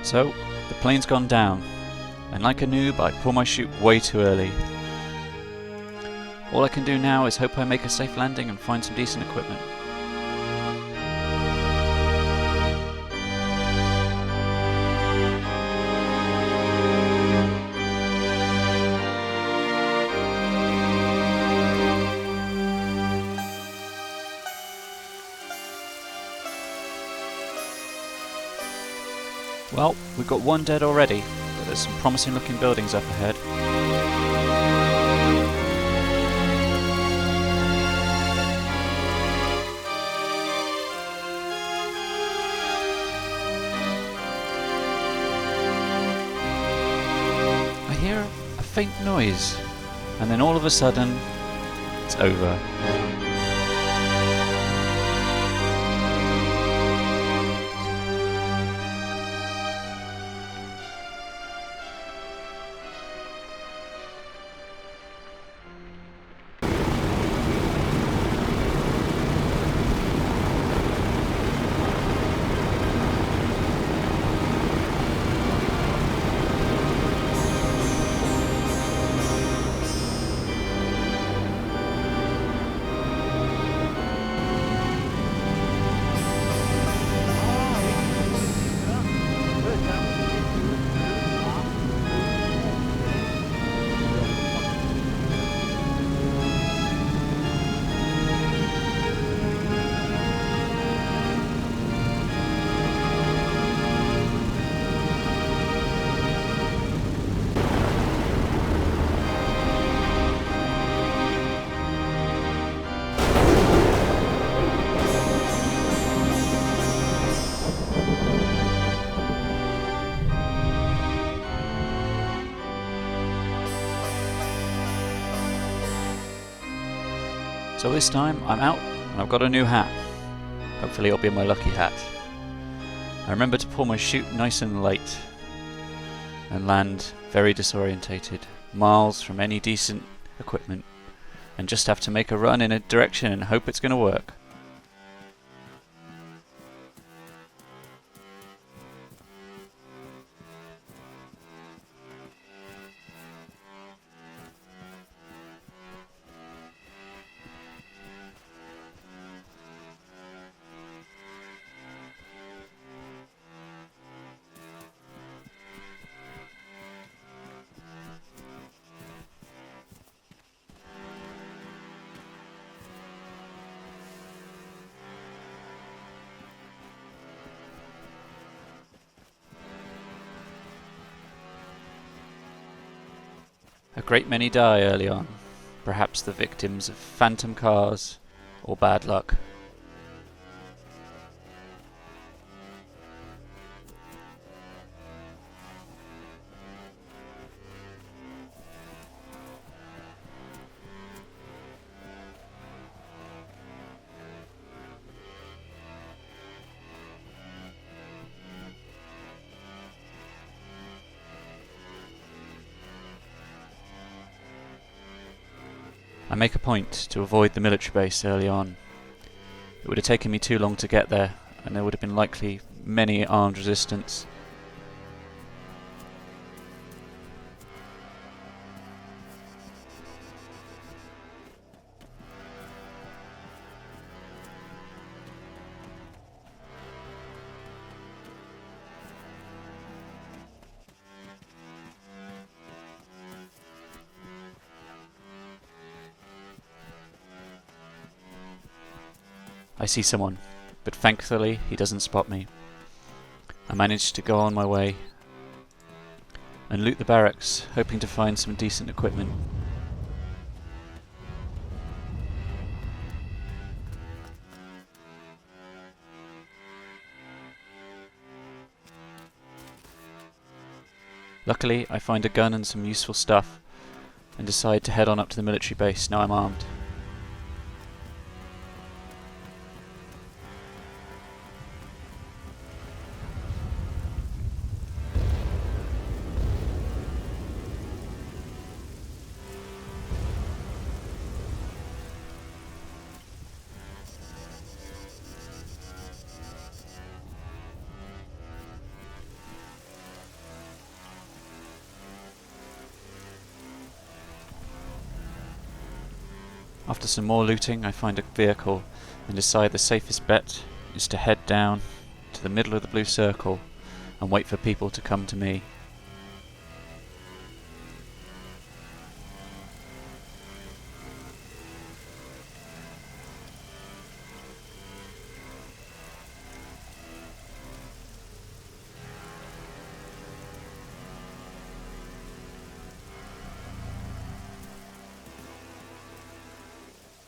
So, the plane's gone down, and like a noob I pull my chute way too early. All I can do now is hope I make a safe landing and find some decent equipment. Well, we've got one dead already, but there's some promising looking buildings up ahead. I hear a faint noise, and then all of a sudden, it's over. So this time I'm out and I've got a new hat. Hopefully it'll be my lucky hat. I remember to pull my chute nice and late and land very disorientated, miles from any decent equipment, and just have to make a run in a direction and hope it's going to work. A great many die early on, perhaps the victims of phantom cars or bad luck. I make a point to avoid the military base early on. It would have taken me too long to get there, and there would have been likely many armed resistance. I see someone, but thankfully he doesn't spot me. I manage to go on my way and loot the barracks, hoping to find some decent equipment. Luckily, I find a gun and some useful stuff and decide to head on up to the military base now I'm armed. After some more looting, I find a vehicle and decide the safest bet is to head down to the middle of the blue circle and wait for people to come to me.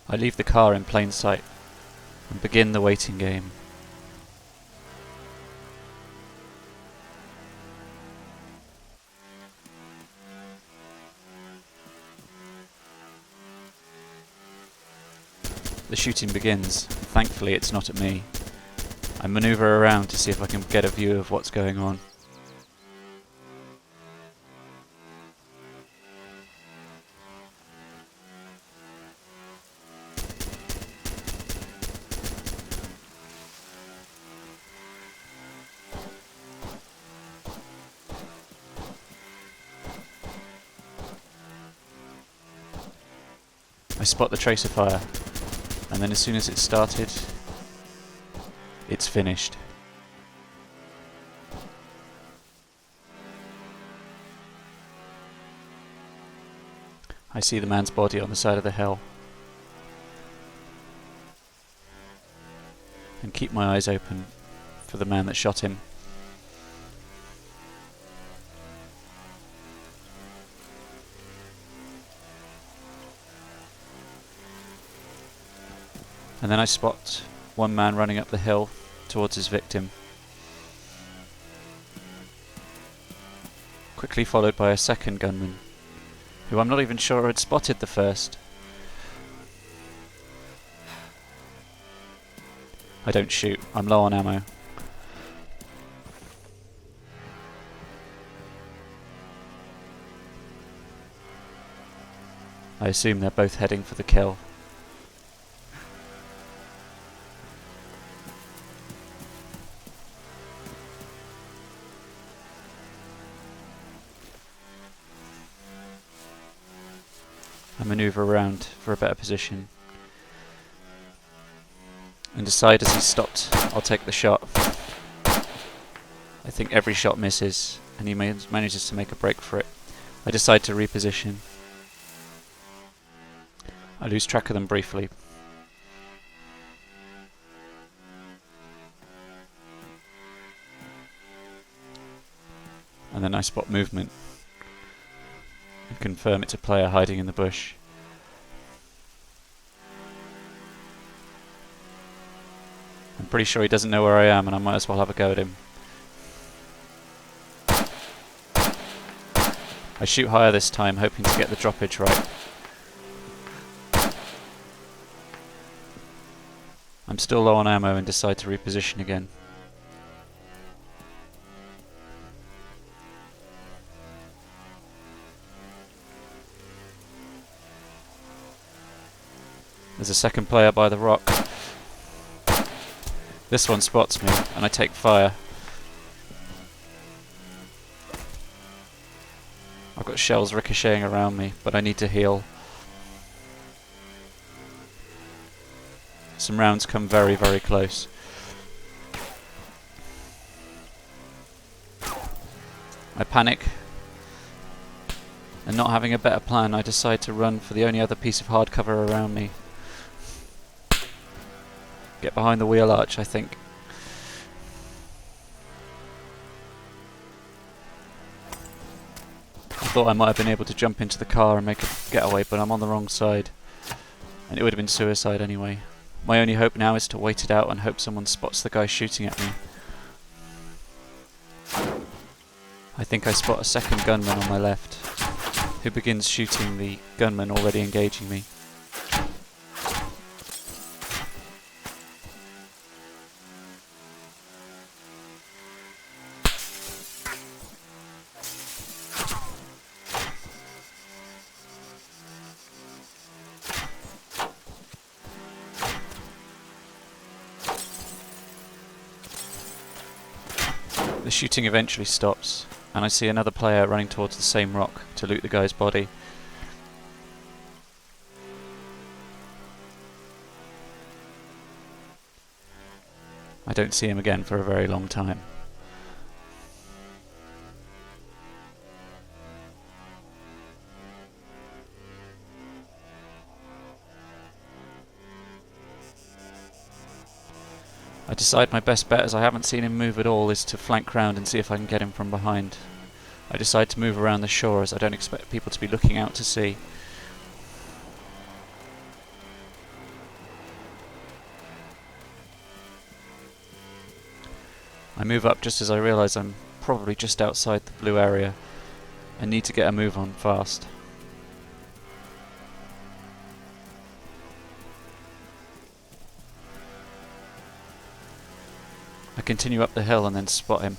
I leave the car in plain sight and begin the waiting game. The shooting begins. Thankfully it's not at me. I manoeuvre around to see if I can get a view of what's going on. I spot the tracer fire, and then as soon as it started, it's finished. I see the man's body on the side of the hill, and keep my eyes open for the man that shot him. And then I spot one man running up the hill towards his victim, quickly followed by a second gunman, who I'm not even sure had spotted the first. I don't shoot, I'm low on ammo. I assume they're both heading for the kill. I manoeuvre around for a better position and decide as he's stopped I'll take the shot. I think every shot misses and he manages to make a break for it. I decide to reposition. I lose track of them briefly. And then I spot movement and confirm it's a player hiding in the bush. I'm pretty sure he doesn't know where I am and I might as well have a go at him. I shoot higher this time, hoping to get the droppage right. I'm still low on ammo and decide to reposition again. There's a second player by the rock. This one spots me and I take fire. I've got shells ricocheting around me, but I need to heal. Some rounds come very, very close. I panic, and not having a better plan, I decide to run for the only other piece of hard cover around me. Get behind the wheel arch, I think. I thought I might have been able to jump into the car and make a getaway, but I'm on the wrong side. And it would have been suicide anyway. My only hope now is to wait it out and hope someone spots the guy shooting at me. I think I spot a second gunman on my left, who begins shooting the gunman already engaging me. The shooting eventually stops, and I see another player running towards the same rock to loot the guy's body. I don't see him again for a very long time. I decide my best bet, as I haven't seen him move at all, is to flank round and see if I can get him from behind. I decide to move around the shore, as I don't expect people to be looking out to sea. I move up just as I realise I'm probably just outside the blue area and need to get a move on fast. I continue up the hill and then spot him.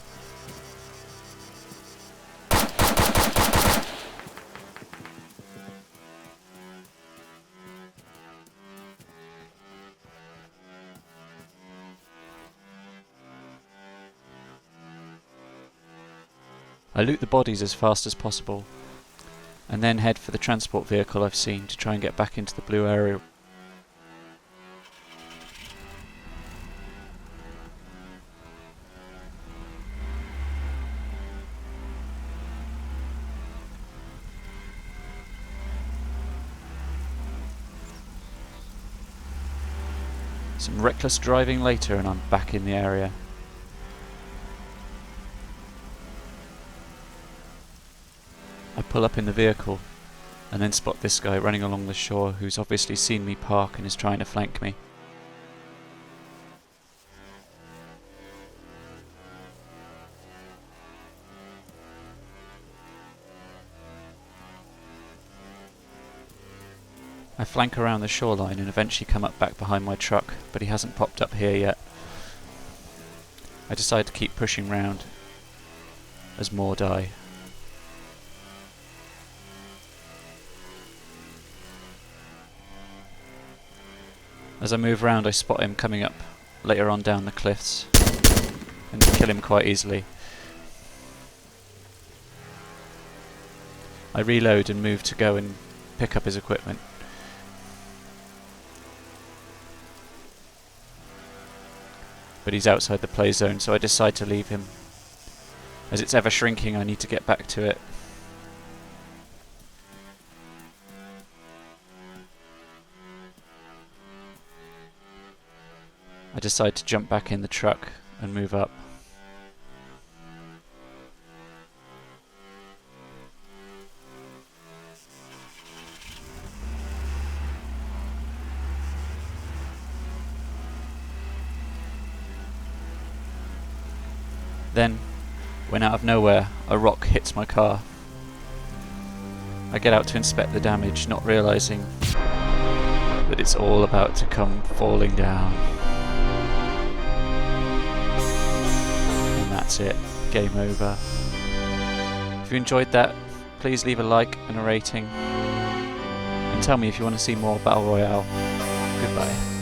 I loot the bodies as fast as possible and then head for the transport vehicle I've seen to try and get back into the blue area. Some reckless driving later and I'm back in the area. I pull up in the vehicle and then spot this guy running along the shore who's obviously seen me park and is trying to flank me. I flank around the shoreline and eventually come up back behind my truck, but he hasn't popped up here yet. I decide to keep pushing round as more die. As I move round, I spot him coming up later on down the cliffs and kill him quite easily. I reload and move to go and pick up his equipment. But he's outside the play zone, so I decide to leave him. As it's ever shrinking, I need to get back to it. I decide to jump back in the truck and move up. Then, when out of nowhere, a rock hits my car. I get out to inspect the damage, not realising that it's all about to come falling down. And that's it. Game over. If you enjoyed that, please leave a like and a rating. And tell me if you want to see more Battle Royale. Goodbye.